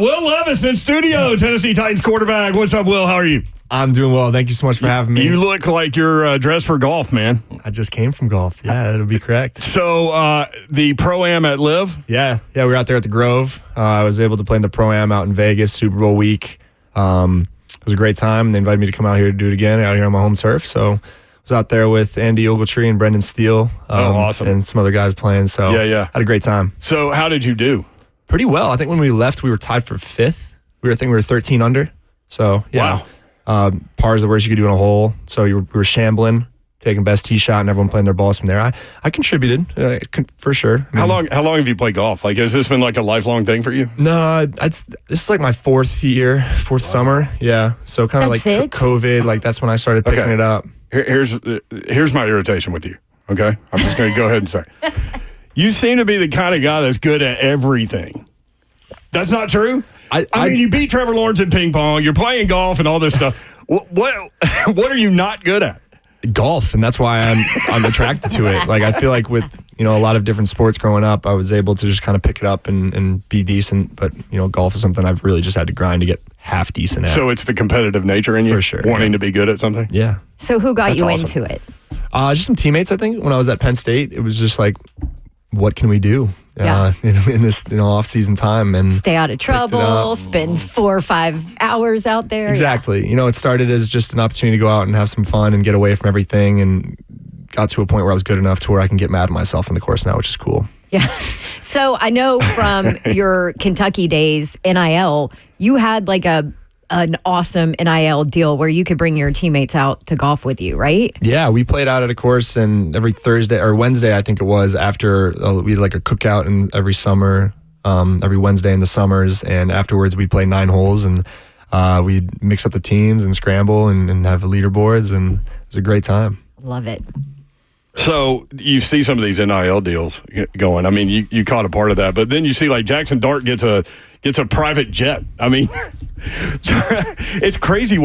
Will Levis in studio, Tennessee Titans quarterback. What's up, Will? How are you? I'm doing well. Thank you so much for having me. You look like you're dressed for golf, man. I just came from golf. Yeah, that'll be correct. So the Pro-Am at Live? Yeah, we were out there at the Grove. I was able to play in the Pro-Am out in Vegas, Super Bowl week. It was a great time. They invited me to come out here to do it again out here on my home turf. So I was out there with Andy Ogletree and Brendan Steele. Awesome. And some other guys playing. So yeah. Had a great time. So how did you do? Pretty well. I think when we left, we were tied for fifth. I think we were 13 under. So, yeah. Wow. Par is the worst you could do in a hole. So we were shambling, taking best tee shot, and everyone playing their balls from there. I contributed, for sure. How long have you played golf? Like, has this been like a lifelong thing for you? No, this is like my fourth summer. Yeah. So kind of like COVID, like that's when I started picking it up. Here's my irritation with you, okay? I'm just going to go ahead and say. You seem to be the kind of guy that's good at everything. That's not true? I mean, you beat Trevor Lawrence in ping pong. You're playing golf and all this stuff. What are you not good at? Golf, and that's why I'm attracted to it. Like I feel like with a lot of different sports growing up, I was able to just kind of pick it up and be decent. But golf is something I've really just had to grind to get half decent at. So it's the competitive nature in you, for sure, wanting to be good at something. Yeah. So who got you into it? Just some teammates. I think when I was at Penn State, it was just like, what can we do? In this off-season time and stay out of trouble, spend 4 or 5 hours out there. Exactly. It started as just an opportunity to go out and have some fun and get away from everything, and got to a point where I was good enough to where I can get mad at myself in the course now, which is cool. Yeah. So I know from your Kentucky days, NIL, you had like an awesome NIL deal where you could bring your teammates out to golf with you, right? Yeah, we played out at a course, and every Thursday or Wednesday, I think it was, after we had like a cookout and every summer, every Wednesday in the summers, and afterwards we'd play 9 holes, and we'd mix up the teams and scramble and have leaderboards, and it was a great time. Love it. So you see some of these NIL deals going. I mean, you caught a part of that, but then you see like Jackson Dart gets a private jet. I mean, it's crazy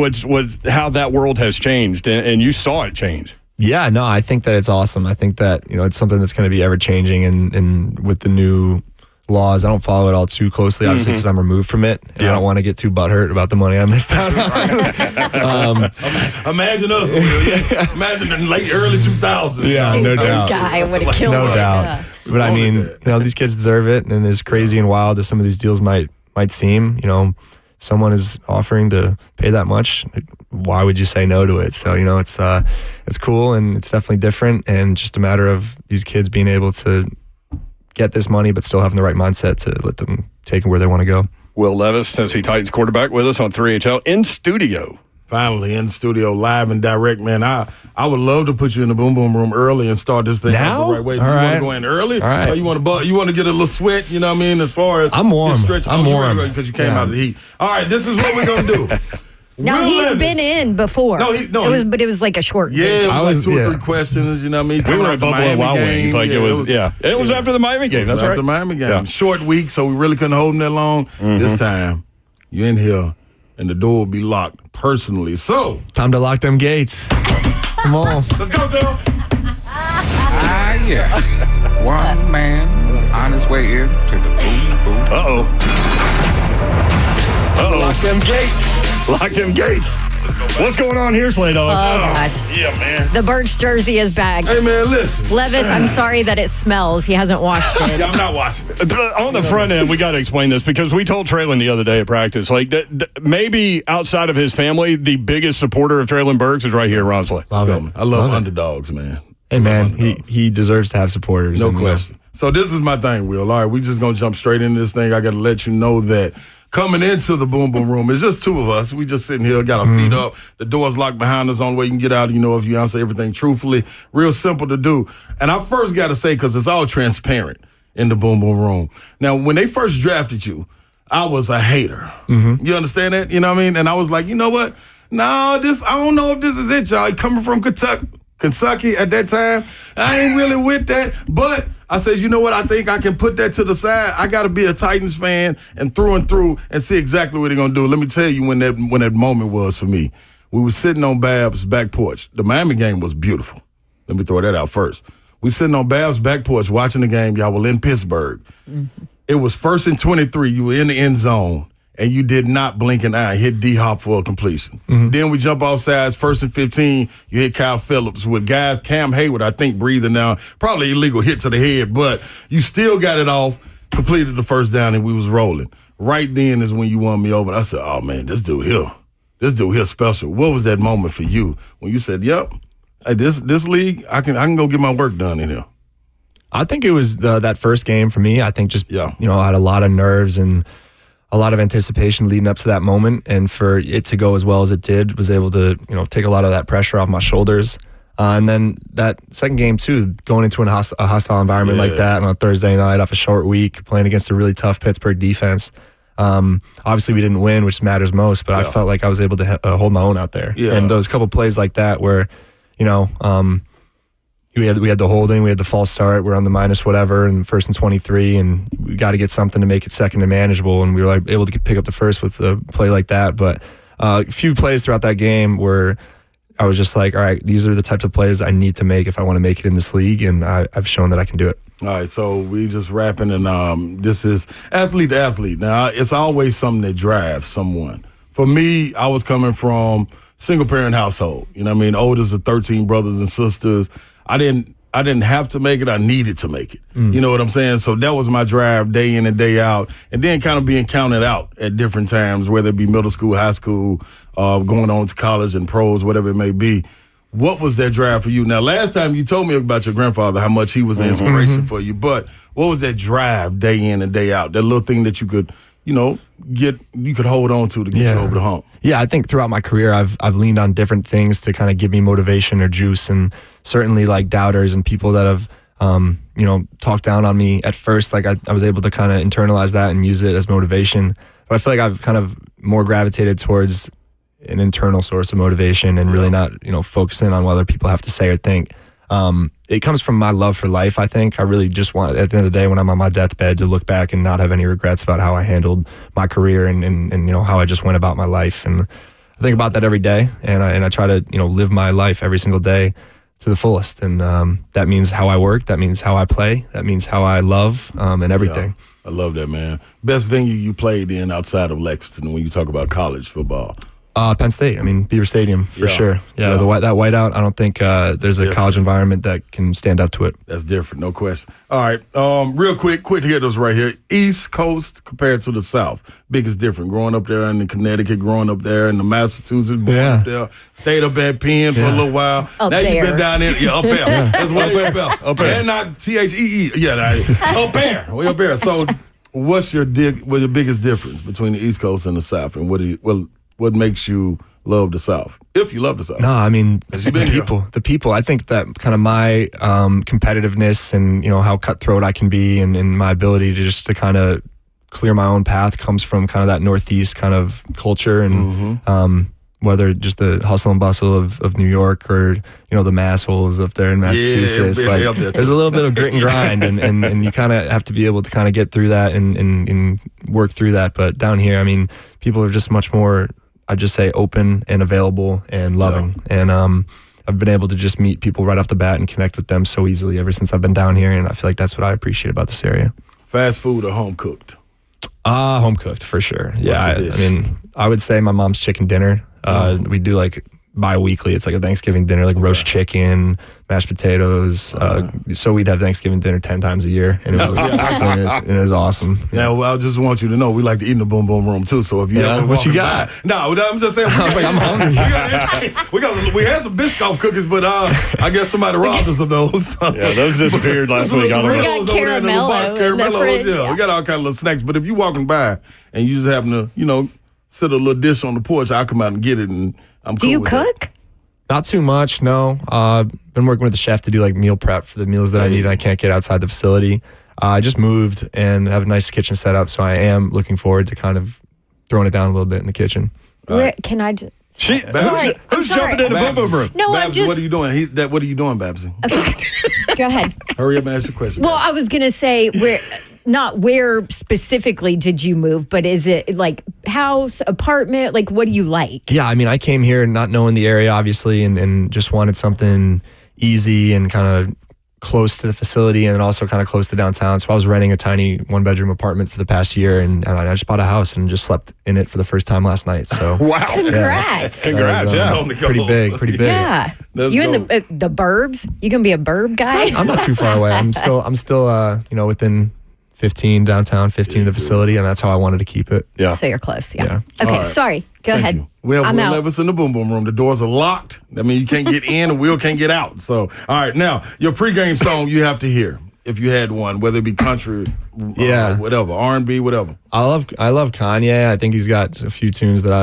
how that world has changed, and you saw it change. Yeah, no, I think that it's awesome. I think that it's something that's going to be ever changing, and with the new laws, I don't follow it all too closely, obviously, because I'm removed from it, and I don't want to get too butthurt about the money I missed out on. Imagine us. Imagine in late early 2000s. Yeah, Dude, no doubt. This guy would have killed No me. doubt. Yeah. But I mean, these kids deserve it, and as crazy and wild as some of these deals might seem, someone is offering to pay that much, why would you say no to it? So, it's cool, and it's definitely different, and just a matter of these kids being able to get this money, but still having the right mindset to let them take it where they want to go. Will Levis, Tennessee Titans quarterback, with us on 3HL in studio. Finally in studio, live and direct, man. I would love to put you in the boom boom room early and start this thing now? the right way. All you right. want to go in early? All right. Or you want to get a little sweat? You know what I mean? As far as I'm warm. I'm warm because you came out of the heat. All right, this is what we're gonna do. Now, Will he's Levis. been in before. But it was like a short. Yeah, it video. was like 2 or 3 questions. You know what I mean? We were at Buffalo Wild Wings. Like it was after the Miami game. That's right. After the Miami game. Yeah. Short week, so we really couldn't hold him that long. This time, you're in here, and the door will be locked personally. So, Time to lock them gates. Come on. let's go, Zero. Yes. One man on his way in to the boom boom. Lock them gates. Lock them gates. What's going on here, Slay Dog? Oh, gosh. Yeah, man. The Birch jersey is back. Hey, man, listen. Levis, I'm sorry that it smells. He hasn't washed it. Yeah, I'm not watching it. On the front end, we got to explain this because we told Traylon the other day at practice, like maybe outside of his family, the biggest supporter of Traylon Burks is right here, Ron Slay. Love it. I love underdogs, man. Hey, man, he deserves to have supporters. No and, question. So this is my thing, Will. All right, we just going to jump straight into this thing. I got to let you know that coming into the boom boom room, it's just 2 of us. We just sitting here, got our feet up. The door's locked behind us. Only way you can get out, if you answer everything truthfully. Real simple to do. And I first got to say, because it's all transparent in the boom boom room. Now, when they first drafted you, I was a hater. You understand that? You know what I mean? And I was like, you know what? No, I don't know if this is it, y'all. Coming from Kentucky at that time, I ain't really with that. But I said, you know what? I think I can put that to the side. I got to be a Titans fan and through and see exactly what they're going to do. Let me tell you when that moment was for me. We were sitting on Bab's back porch. The Miami game was beautiful. Let me throw that out first. We sitting on Bab's back porch watching the game. Y'all were in Pittsburgh. It was 1st and 23. You were in the end zone. and you did not blink an eye, hit D-Hop for a completion. Then we jump off sides, 1st and 15, you hit Kyle Phillips with guys, Cam Hayward, I think, breathing down, probably illegal hit to the head, but you still got it off, completed the first down, and we was rolling. Right then is when you won me over. I said, oh, man, this dude here special. What was that moment for you when you said, yep, hey, this league, I can go get my work done in here? I think it was that first game for me. I think just, I had a lot of nerves and a lot of anticipation leading up to that moment. And for it to go as well as it did, was able to, take a lot of that pressure off my shoulders. And then that second game, too, going into a hostile environment like that on a Thursday night off a short week, playing against a really tough Pittsburgh defense. Obviously, we didn't win, which matters most, but I felt like I was able to hold my own out there. Yeah. And those couple plays like that where, we had the holding, we had the false start, we're on the minus whatever, and 1st and 23, and we got to get something to make it second and manageable, and we were able to pick up the first with a play like that. But a few plays throughout that game where I was just like, all right, these are the types of plays I need to make if I want to make it in this league, and I've shown that I can do it. All right, so we just wrapping, and this is athlete to athlete. Now, it's always something that drives someone. For me, I was coming from single-parent household. You know what I mean? Oldest of 13 brothers and sisters. I didn't have to make it. I needed to make it. You know what I'm saying? So that was my drive day in and day out. And then kind of being counted out at different times, whether it be middle school, high school, going on to college and pros, whatever it may be. What was that drive for you? Now, last time you told me about your grandfather, how much he was an inspiration for you. But what was that drive day in and day out? That little thing that you could, you could hold on to get you over the hump. Yeah, I think throughout my career, I've leaned on different things to kind of give me motivation or juice, and certainly like doubters and people that have, talked down on me at first. Like I was able to kind of internalize that and use it as motivation. But I feel like I've kind of more gravitated towards an internal source of motivation and really not, focusing on what other people have to say or think. It comes from my love for life, I think. I really just want, at the end of the day, when I'm on my deathbed, to look back and not have any regrets about how I handled my career and how I just went about my life. And I think about that every day, and I try to, live my life every single day to the fullest. And that means how I work, that means how I play, that means how I love, and everything. Yeah, I love that, man. Best venue you played in outside of Lexington when you talk about college football? Penn State. Beaver Stadium for sure. Yeah, that whiteout. I don't think there's a college environment that can stand up to it. That's different, no question. All right, real quick hitters right here. East Coast compared to the South, biggest difference. Growing up there in Connecticut, growing up there in the Massachusetts, up there, stayed up at Penn for a little while. Up now there. You've been down there, up there. That's way up there. Up there, and not THEE. Up there, way up there. So, what's your biggest difference between the East Coast and the South, and what makes you love the South? If you love the South. No, the people. I think that kind of my competitiveness and, how cutthroat I can be and my ability to kind of clear my own path comes from kind of that Northeast kind of culture and whether just the hustle and bustle of New York or, the mass holes up there in Massachusetts. There's a little bit of grit and grind and you kind of have to be able to kind of get through that and work through that. But down here, people are just much more, I'd just say, open and available and loving. Yeah. And I've been able to just meet people right off the bat and connect with them so easily ever since I've been down here. And I feel like that's what I appreciate about this area. Fast food or home cooked? Home cooked for sure. I would say my mom's chicken dinner. We do like bi-weekly. It's like a Thanksgiving dinner, like roast chicken, mashed potatoes. So we'd have Thanksgiving dinner 10 times a year, and it was awesome. Yeah, well, I just want you to know we like to eat in the Boom Boom Room too. So if you ever what you got? No, I'm just saying. I'm hungry. We had some Biscoff cookies, but I guess somebody robbed us of those. Yeah, those disappeared last week. We got caramello. We got all kind of little snacks. But if you're walking by and you just happen to, sit a little dish on the porch, I'll come out and get it, and I'm cool. Do you with cook? That. Not too much, no. Been working with the chef to do like meal prep for the meals that I need and I can't get outside the facility. I just moved and have a nice kitchen set up, so I am looking forward to kind of throwing it down a little bit in the kitchen. Where can I just... Who's jumping in the Boom Boom Room? No, Babs, I'm just... What are you doing? What are you doing, Babsy? Okay. Go ahead. Hurry up and ask your question. Well, I was going to say, not where specifically did you move, but is it like house, apartment? Like, what do you like? Yeah, I came here not knowing the area, obviously, and just wanted something easy and kind of close to the facility and also kind of close to downtown. So I was renting a tiny 1-bedroom apartment for the past year, and I just bought a house and just slept in it for the first time last night. So Wow. Congrats. Congrats. That Yeah. was, pretty big. Yeah. You in the burbs? You gonna be a burb guy? I'm not too far away. I'm still within 15 downtown, 15 of the facility, and that's how I wanted to keep it. Yeah. So you're close. Yeah. Yeah. Okay. All right. Sorry. Go ahead. You. We have I'm Will out. Levis in the Boom Boom Room. The doors are locked. I mean, you can't get in, and Will can't get out. So, all right, now your pregame song you have to hear if you had one, whether it be country, whatever, R&B, whatever. I love Kanye. I think he's got a few tunes that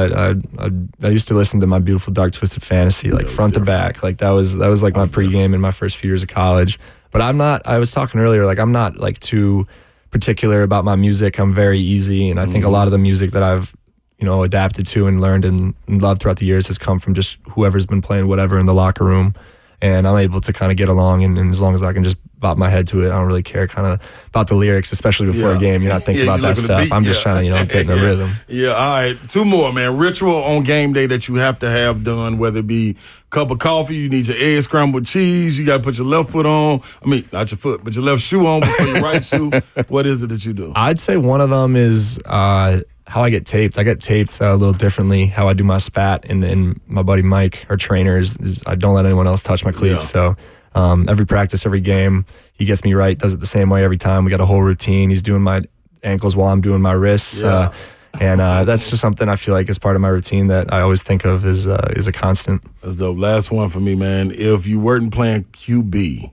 I used to listen to My Beautiful Dark Twisted Fantasy, like front to back. Like that was like my pregame in my first few years of college. But I was talking earlier, like I'm not like too particular about my music. I'm very easy, and I think a lot of the music that I've adapted to and learned and loved throughout the years has come from just whoever's been playing whatever in the locker room. And I'm able to kind of get along, and as long as I can just bop my head to it, I don't really care kind of about the lyrics, especially before a game. You're not thinking about that stuff. I'm just trying to, get in a rhythm. Yeah, all right. 2 more, man. Ritual on game day that you have to have done, whether it be cup of coffee, you need your egg scrambled cheese, you got to put your left foot on. I mean, not your foot, but your left shoe on before your right shoe. What is it that you do? I'd say one of them is how I get taped. I get taped a little differently, how I do my spat. And my buddy Mike, our trainer, is I don't let anyone else touch my cleats. So every practice, every game, he gets me right, does it the same way every time. We got a whole routine. He's doing my ankles while I'm doing my wrists. And that's just something I feel like is part of my routine that I always think of as a constant. That's dope. Last one for me, man. If you weren't playing QB,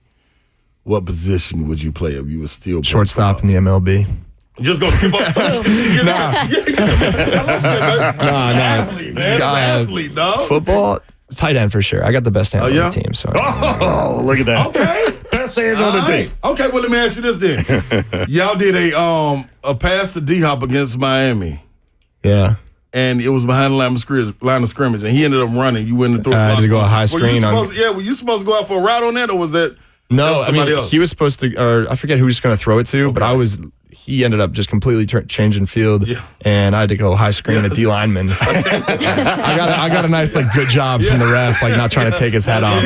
what position would you play if you were still Shortstop in the MLB. Just gonna skip up. Athlete, man. Athlete, dog. Football, tight end for sure. I got the best hands on the team. So Oh, look at that. Okay. Best hands on the team. Okay, well, let me ask you this then. Y'all did a pass to D-Hop against Miami, yeah. and it was behind the line of scrimmage, and he ended up running. You went and threw I had to go a high screen on. Were you supposed to go out for a route on that, or was that? No, somebody else? He was supposed to, or I forget who he was going to throw it to, but he ended up just completely changing field, and I had to go high screen a D lineman. I got a nice good job from the ref, not trying to take his head off,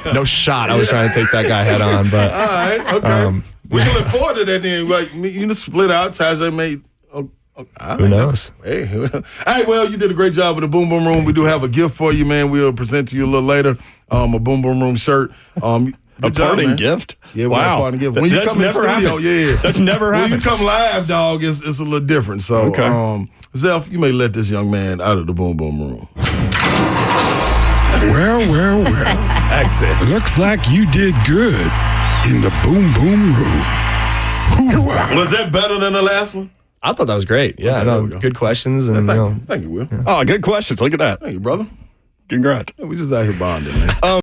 but no shot. I was trying to take that guy head on, but all right, okay. We can look forward to that then. Split out. Tajay made. Who knows? Hey, well, you did a great job in the Boom Boom Room. We do have a gift for you, man. We'll present to you a little later. A Boom Boom Room shirt. A parting gift? Yeah, wow. Parting gift. When you That's come in never studio, happened. That's never happened. When you come live, dog, it's a little different. So, okay. Zelf, you may let this young man out of the Boom Boom Room. Well. Access. Looks like you did good in the Boom Boom Room. Hoo-wah. Was that better than the last one? I thought that was great. Yeah, good questions. And Thank you, Will. Oh, good questions. Look at that. Thank you, brother. Congrats. We just out here bonding, man.